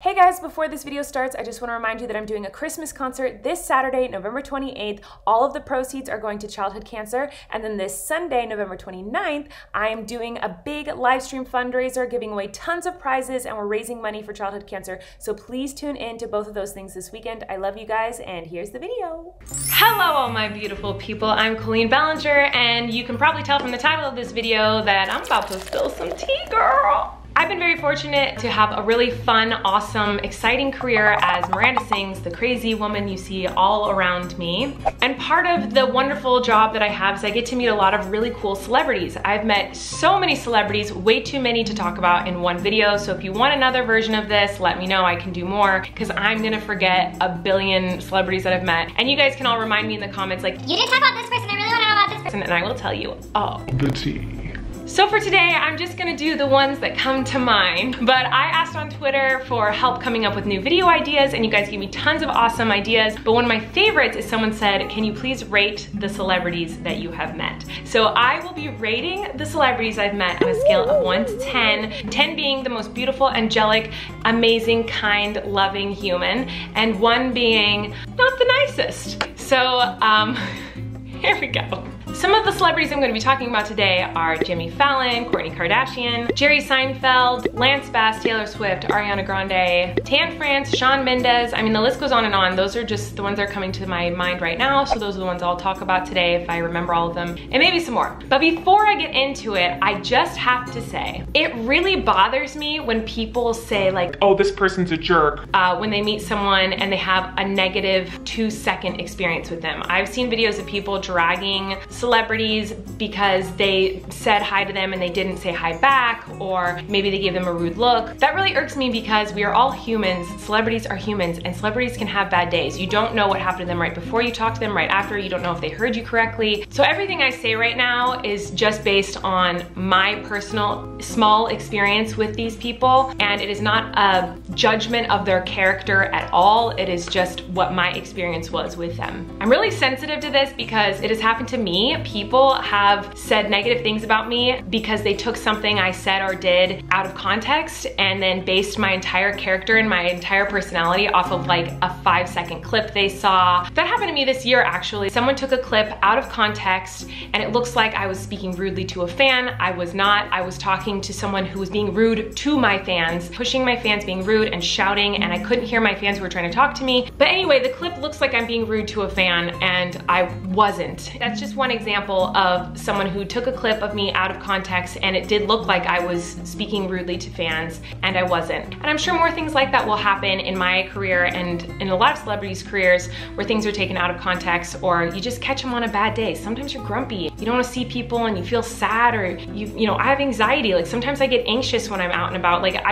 Hey guys, before this video starts, I just want to remind you that I'm doing a Christmas concert this Saturday, November 28th. All of the proceeds are going to childhood cancer. And then this Sunday, November 29th, I am doing a big live stream fundraiser, giving away tons of prizes, and we're raising money for childhood cancer. So please tune in to both of those things this weekend. I love you guys, and here's the video. Hello all my beautiful people, I'm Colleen Ballinger, and you can probably tell from the title of this video that I'm about to spill some tea, girl. I've been very fortunate to have a really fun, awesome, exciting career as Miranda Sings, the crazy woman you see all around me. And part of the wonderful job that I have is I get to meet a lot of really cool celebrities. I've met so many celebrities, way too many to talk about in one video. So if you want another version of this, let me know, I can do more, because I'm gonna forget a billion celebrities that I've met. And you guys can all remind me in the comments like, you didn't talk about this person, I really wanna know about this person, and I will tell you all. The tea. So for today, I'm just gonna do the ones that come to mind. But I asked on Twitter for help coming up with new video ideas, and you guys gave me tons of awesome ideas. But one of my favorites is someone said, can you please rate the celebrities that you have met? So I will be rating the celebrities I've met on a scale of 1 to 10. 10 being the most beautiful, angelic, amazing, kind, loving human, and 1 being not the nicest. So, here we go. Some of the celebrities I'm going to be talking about today are Jimmy Fallon, Kourtney Kardashian, Jerry Seinfeld, Lance Bass, Taylor Swift, Ariana Grande, Tan France, Shawn Mendes. I mean, the list goes on and on. Those are just the ones that are coming to my mind right now. So those are the ones I'll talk about today if I remember all of them, and maybe some more. But before I get into it, I just have to say, it really bothers me when people say like, oh, this person's a jerk. When they meet someone and they have a negative 2-second experience with them. I've seen videos of people dragging celebrities because they said hi to them and they didn't say hi back, or maybe they gave them a rude look. That really irks me because we are all humans, celebrities are humans, and celebrities can have bad days. You don't know what happened to them right before you talk to them, right after, you don't know if they heard you correctly. So everything I say right now is just based on my personal small experience with these people, and it is not a judgment of their character at all. It is just what my experience was with them. I'm really sensitive to this because it has happened to me. People have said negative things about me because they took something I said or did out of context and then based my entire character and my entire personality off of like a 5-second clip they saw. That happened to me this year actually. Someone took a clip out of context and it looks like I was speaking rudely to a fan. I was not. I was talking to someone who was being rude to my fans, pushing my fans, being rude and shouting, and I couldn't hear my fans who were trying to talk to me. But anyway, the clip looks like I'm being rude to a fan and I wasn't. That's just one example of someone who took a clip of me out of context and it did look like I was speaking rudely to fans and I wasn't. And I'm sure more things like that will happen in my career and in a lot of celebrities' careers where things are taken out of context or you just catch them on a bad day. Sometimes you're grumpy, you don't want to see people and you feel sad, or you know, I have anxiety. Like sometimes I get anxious when I'm out and about. Like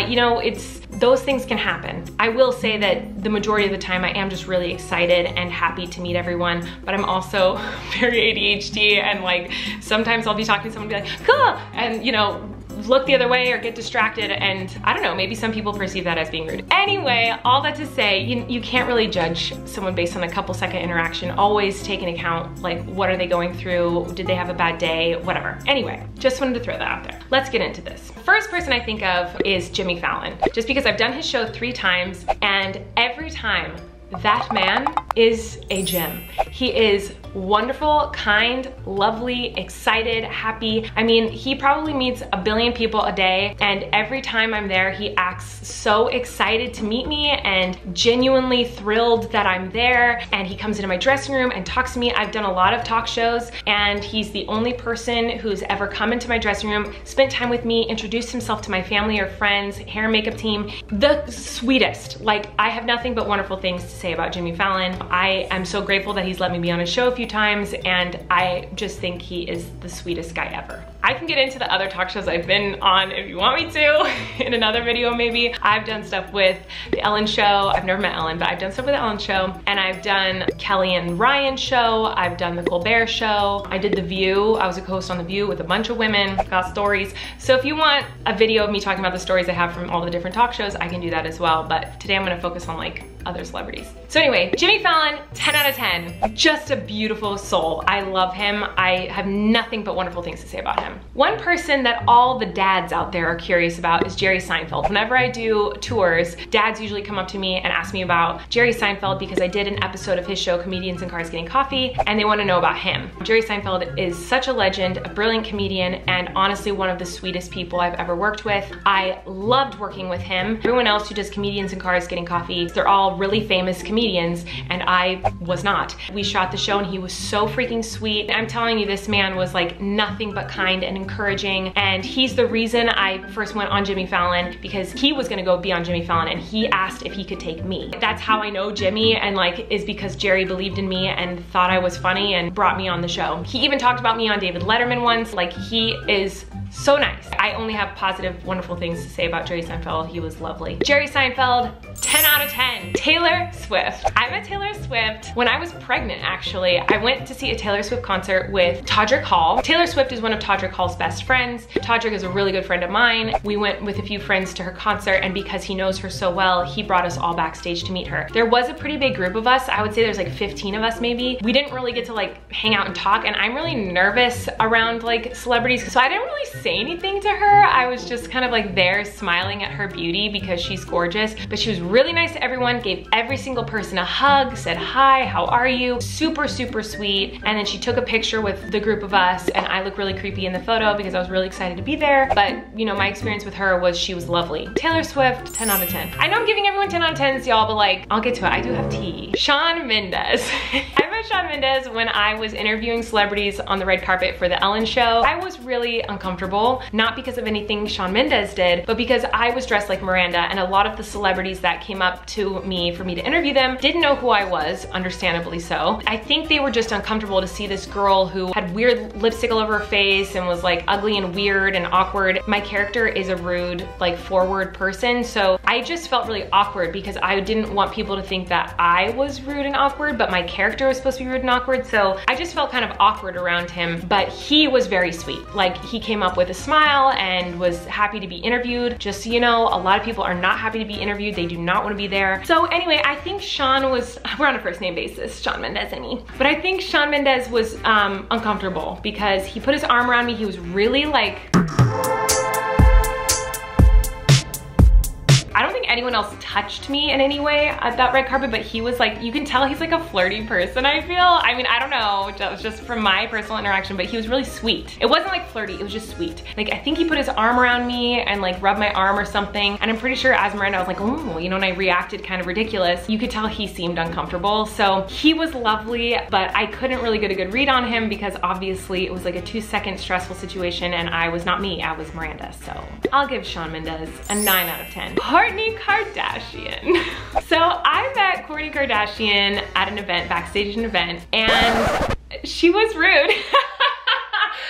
those things can happen. I will say that the majority of the time I am just really excited and happy to meet everyone, but I'm also very ADHD, and like sometimes I'll be talking to someone and be like, cool, and you know, look the other way or get distracted, and I don't know, maybe some people perceive that as being rude. Anyway, all that to say, you can't really judge someone based on a couple-second interaction. Always take into account, like, what are they going through? Did they have a bad day? Whatever. Anyway, just wanted to throw that out there. Let's get into this. First person I think of is Jimmy Fallon, just because I've done his show 3 times, and every time that man is a gem. He is wonderful, kind, lovely, excited, happy. I mean, he probably meets a billion people a day, and every time I'm there, he acts so excited to meet me and genuinely thrilled that I'm there, and he comes into my dressing room and talks to me. I've done a lot of talk shows, and he's the only person who's ever come into my dressing room, spent time with me, introduced himself to my family or friends, hair and makeup team. The sweetest. Like, I have nothing but wonderful things to say about Jimmy Fallon. I am so grateful that he's let me be on his show a few times, and I just think he is the sweetest guy ever. I can get into the other talk shows I've been on if you want me to in another video maybe. I've done stuff with the Ellen Show. I've never met Ellen, but I've done stuff with the Ellen Show, and I've done Kelly and Ryan Show. I've done the Colbert Show. I did The View. I was a co-host on The View with a bunch of women, got stories. So if you want a video of me talking about the stories I have from all the different talk shows, I can do that as well. But today I'm gonna focus on like other celebrities. So anyway, Jimmy Fallon, 10 out of 10. Just a beautiful soul. I love him. I have nothing but wonderful things to say about him. One person that all the dads out there are curious about is Jerry Seinfeld. Whenever I do tours, dads usually come up to me and ask me about Jerry Seinfeld because I did an episode of his show, Comedians in Cars Getting Coffee, and they want to know about him. Jerry Seinfeld is such a legend, a brilliant comedian, and honestly one of the sweetest people I've ever worked with. I loved working with him. Everyone else who does Comedians in Cars Getting Coffee, they're all really famous comedians, and I was not. We shot the show and he was so freaking sweet. I'm telling you, this man was like nothing but kind and encouraging, and he's the reason I first went on Jimmy Fallon, because he was gonna go be on Jimmy Fallon and he asked if he could take me. That's how I know Jimmy, and like is because Jerry believed in me and thought I was funny and brought me on the show. He even talked about me on David Letterman once. Like, he is so nice. I only have positive, wonderful things to say about Jerry Seinfeld. He was lovely. Jerry Seinfeld, 10 out of 10. Taylor Swift. I met Taylor Swift when I was pregnant, actually. I went to see a Taylor Swift concert with Todrick Hall. Taylor Swift is one of Todrick Hall's best friends. Todrick is a really good friend of mine. We went with a few friends to her concert, and because he knows her so well, he brought us all backstage to meet her. There was a pretty big group of us. I would say there's like 15 of us maybe. We didn't really get to like hang out and talk, and I'm really nervous around like celebrities, so I didn't really say anything to her. I was just kind of like there smiling at her beauty because she's gorgeous, but she was really nice to everyone, gave every single person a hug, said hi, how are you? Super, super sweet. And then she took a picture with the group of us, and I look really creepy in the photo because I was really excited to be there. But you know, my experience with her was she was lovely. Taylor Swift, 10 out of 10. I know I'm giving everyone 10 out of 10s, y'all, but like, I'll get to it. I do have tea. Shawn Mendes. I met Shawn Mendes when I was interviewing celebrities on the red carpet for the Ellen show. I was really uncomfortable, not because of anything Shawn Mendes did, but because I was dressed like Miranda, and a lot of the celebrities that came up to me for me to interview them didn't know who I was, understandably so. I think they were just uncomfortable to see this girl who had weird lipstick all over her face and was like ugly and weird and awkward. My character is a rude, like forward person, so I just felt really awkward because I didn't want people to think that I was rude and awkward, but my character was supposed to be rude and awkward, so I just felt kind of awkward around him. But he was very sweet. Like, he came up with a smile and was happy to be interviewed. Just so you know, a lot of people are not happy to be interviewed. They do not want to be there. So anyway, I think Shawn was, we're on a first name basis, Shawn Mendes and me. But I think Shawn Mendes was uncomfortable because he put his arm around me. He was really like, I don't think anyone else touched me in any way at that red carpet, but he was like, you can tell he's like a flirty person, I feel. I mean, I don't know, that was just from my personal interaction, but he was really sweet. It wasn't like flirty, it was just sweet. Like, I think he put his arm around me and like rubbed my arm or something, and I'm pretty sure as Miranda, I was like, oh, you know, and I reacted kind of ridiculous. You could tell he seemed uncomfortable. So he was lovely, but I couldn't really get a good read on him because obviously it was like a 2-second stressful situation, and I was not me, I was Miranda. So I'll give Shawn Mendes a 9 out of 10. Kourtney Kardashian. So I met Kourtney Kardashian at an event, backstage at an event, and she was rude.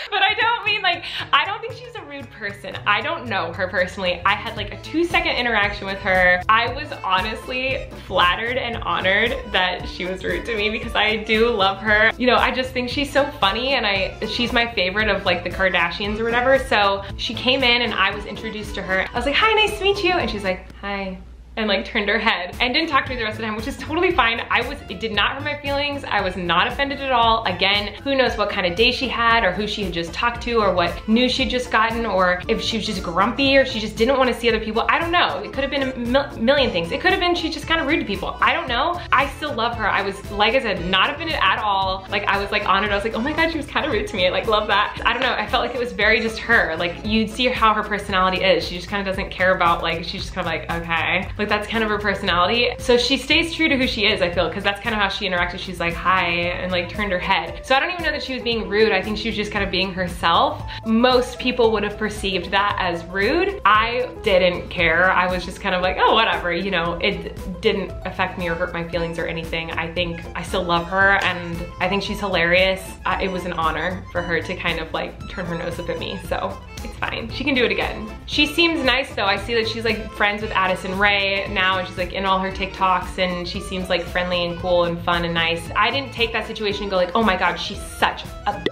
But I don't mean like, I don't think she's a rude person. I don't know her personally. I had like a 2-second interaction with her. I was honestly flattered and honored that she was rude to me because I do love her. You know, I just think she's so funny, and she's my favorite of like the Kardashians or whatever. So she came in and I was introduced to her. I was like, hi, nice to meet you. And she's like, hi. And like turned her head and didn't talk to me the rest of the time, which is totally fine. It did not hurt my feelings. I was not offended at all. Again, who knows what kind of day she had, or who she had just talked to, or what news she'd just gotten, or if she was just grumpy, or she just didn't want to see other people. I don't know. It could have been a million things. It could have been she's just kind of rude to people. I don't know. I still love her. I was, like I said, not offended at all. Like, I was like honored. I was like, oh my God, she was kind of rude to me. I like love that. I don't know. I felt like it was very just her. Like, you'd see how her personality is. She just kind of doesn't care about, like, she's just kind of like, okay. Like, that's kind of her personality. So she stays true to who she is, I feel, because that's kind of how she interacted. She's like, hi, and like turned her head. So I don't even know that she was being rude. I think she was just kind of being herself. Most people would have perceived that as rude. I didn't care. I was just kind of like, oh, whatever, you know, it didn't affect me or hurt my feelings or anything. I think I still love her, and I think she's hilarious. It was an honor for her to kind of like turn her nose up at me, so it's fine. She can do it again. She seems nice though. I see that she's like friends with Addison Rae now, and she's like in all her TikToks, and she seems like friendly and cool and fun and nice. I didn't take that situation and go like, oh my God, she's such a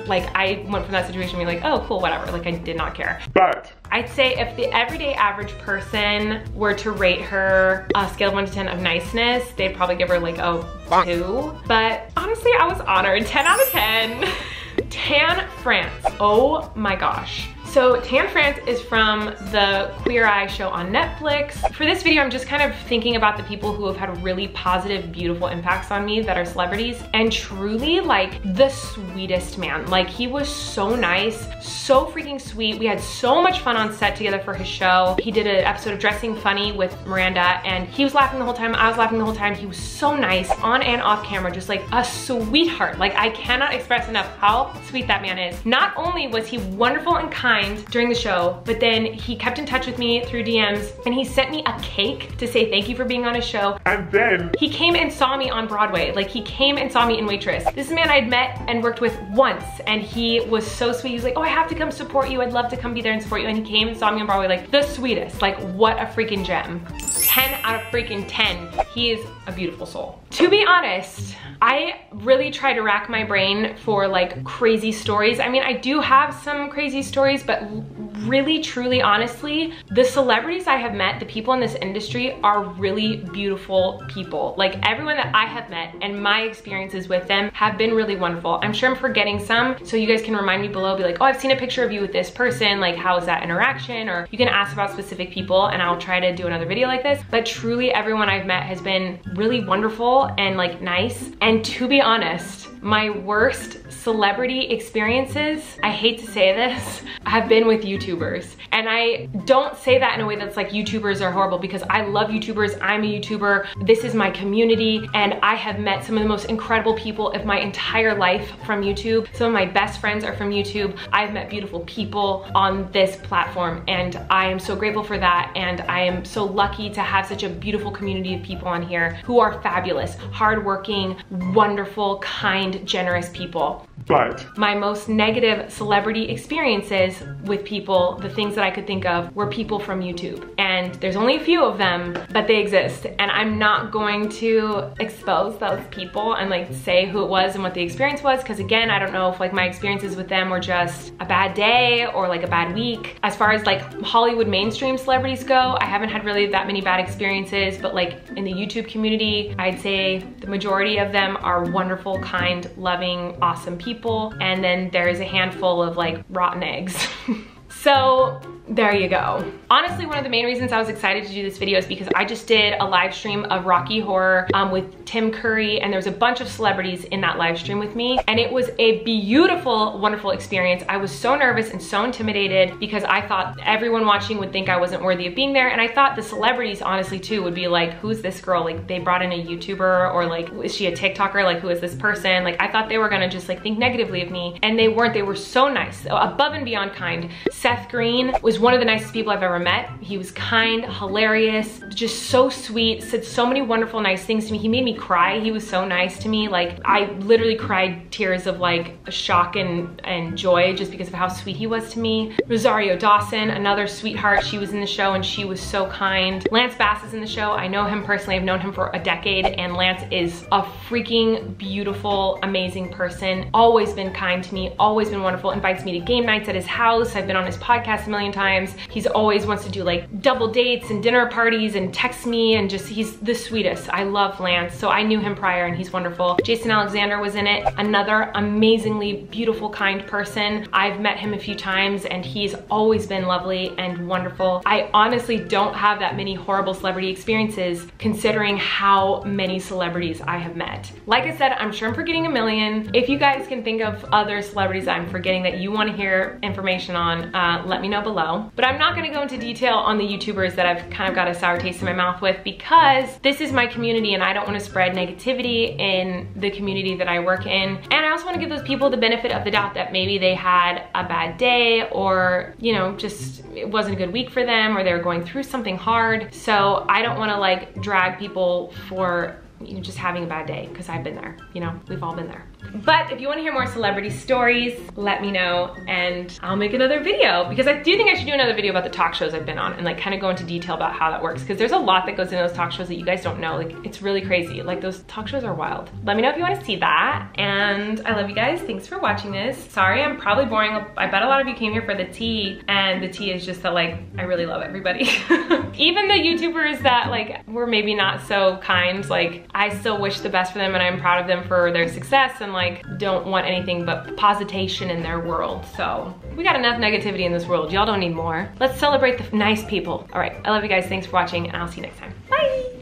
like I went from that situation being like, oh cool, whatever, like I did not care. But I'd say if the everyday average person were to rate her a scale of 1 to 10 of niceness, they'd probably give her like a 2. But honestly, I was honored. 10 out of 10. Tan France. Oh my gosh. So Tan France is from the Queer Eye show on Netflix. For this video, I'm just kind of thinking about the people who have had really positive, beautiful impacts on me that are celebrities, and truly like the sweetest man. Like he was so nice, so freaking sweet. We had so much fun on set together for his show. He did an episode of Dressing Funny with Miranda, and he was laughing the whole time, I was laughing the whole time. He was so nice on and off camera, just like a sweetheart. Like I cannot express enough how sweet that man is. Not only was he wonderful and kind during the show, but then he kept in touch with me through DMs, and he sent me a cake to say thank you for being on his show. And then he came and saw me on Broadway. Like he came and saw me in Waitress. This is a man I'd met and worked with once, and he was so sweet. He was like, oh, I have to come support you. I'd love to come be there and support you. And he came and saw me on Broadway, like the sweetest. Like what a freaking gem. 10 out of freaking 10. He is a beautiful soul. To be honest, I really try to rack my brain for like crazy stories. I mean, I do have some crazy stories, but really, truly, honestly, the celebrities I have met, the people in this industry are really beautiful people. Like everyone that I have met and my experiences with them have been really wonderful. I'm sure I'm forgetting some, so you guys can remind me below, be like, oh, I've seen a picture of you with this person, like how was that interaction? Or you can ask about specific people and I'll try to do another video like this. But truly everyone I've met has been really wonderful and like nice. And to be honest, my worst celebrity experiences, I hate to say this, have been with YouTubers. And I don't say that in a way that's like YouTubers are horrible, because I love YouTubers, I'm a YouTuber, this is my community, and I have met some of the most incredible people of my entire life from YouTube. Some of my best friends are from YouTube. I've met beautiful people on this platform, and I am so grateful for that, and I am so lucky to have such a beautiful community of people on here who are fabulous, hardworking, wonderful, kind, generous people. But my most negative celebrity experiences with people, the things that I could think of, were people from YouTube. And there's only a few of them, but they exist. And I'm not going to expose those people and like say who it was and what the experience was, because again, I don't know if like my experiences with them were just a bad day or like a bad week. As far as like Hollywood mainstream celebrities go, I haven't had really that many bad experiences, but like in the YouTube community, I'd say the majority of them are wonderful, kind, loving, awesome people. And then there's a handful of like rotten eggs. So there you go. Honestly, one of the main reasons I was excited to do this video is because I just did a live stream of Rocky Horror with Tim Curry, and there was a bunch of celebrities in that live stream with me, and it was a beautiful, wonderful experience. I was so nervous and so intimidated because I thought everyone watching would think I wasn't worthy of being there, and I thought the celebrities honestly too would be like, who's this girl? Like they brought in a YouTuber, or like, is she a TikToker? Like who is this person? Like I thought they were gonna just like think negatively of me, and they weren't. They were so nice, above and beyond kind. Seth Green was one of the nicest people I've ever met. He was kind, hilarious, just so sweet, said so many wonderful, nice things to me. He made me cry. He was so nice to me. Like I literally cried tears of like shock and joy just because of how sweet he was to me. Rosario Dawson, another sweetheart. She was in the show and she was so kind. Lance Bass is in the show. I know him personally. I've known him for a decade, and Lance is a freaking beautiful, amazing person. Always been kind to me, always been wonderful. Invites me to game nights at his house. I've been on his podcast a million times. He's always wants to do like double dates and dinner parties and texts me, and just he's the sweetest. I love Lance. So I knew him prior and he's wonderful. Jason Alexander was in it. Another amazingly beautiful, kind person. I've met him a few times and he's always been lovely and wonderful. I honestly don't have that many horrible celebrity experiences considering how many celebrities I have met. Like I said, I'm sure I'm forgetting a million. If you guys can think of other celebrities I'm forgetting that you want to hear information on, let me know below. But I'm not gonna go into detail on the YouTubers that I've kind of got a sour taste in my mouth with, because this is my community and I don't want to spread negativity in the community that I work in. And I also want to give those people the benefit of the doubt that maybe they had a bad day, or you know, just it wasn't a good week for them, or they were going through something hard. So I don't want to like drag people for just having a bad day, because I've been there, you know, we've all been there. But if you want to hear more celebrity stories, let me know and I'll make another video, because I do think I should do another video about the talk shows I've been on and like kind of go into detail about how that works, because there's a lot that goes into those talk shows that you guys don't know. Like, it's really crazy. Like, those talk shows are wild. Let me know if you want to see that, and I love you guys. Thanks for watching this. Sorry, I'm probably boring. I bet a lot of you came here for the tea, and the tea is just that, like, I really love everybody. Even the YouTubers that like were maybe not so kind, like, I still wish the best for them and I'm proud of them for their success, and like don't want anything but positation in their world. So we got enough negativity in this world. Y'all don't need more. Let's celebrate the nice people. All right, I love you guys. Thanks for watching, and I'll see you next time. Bye.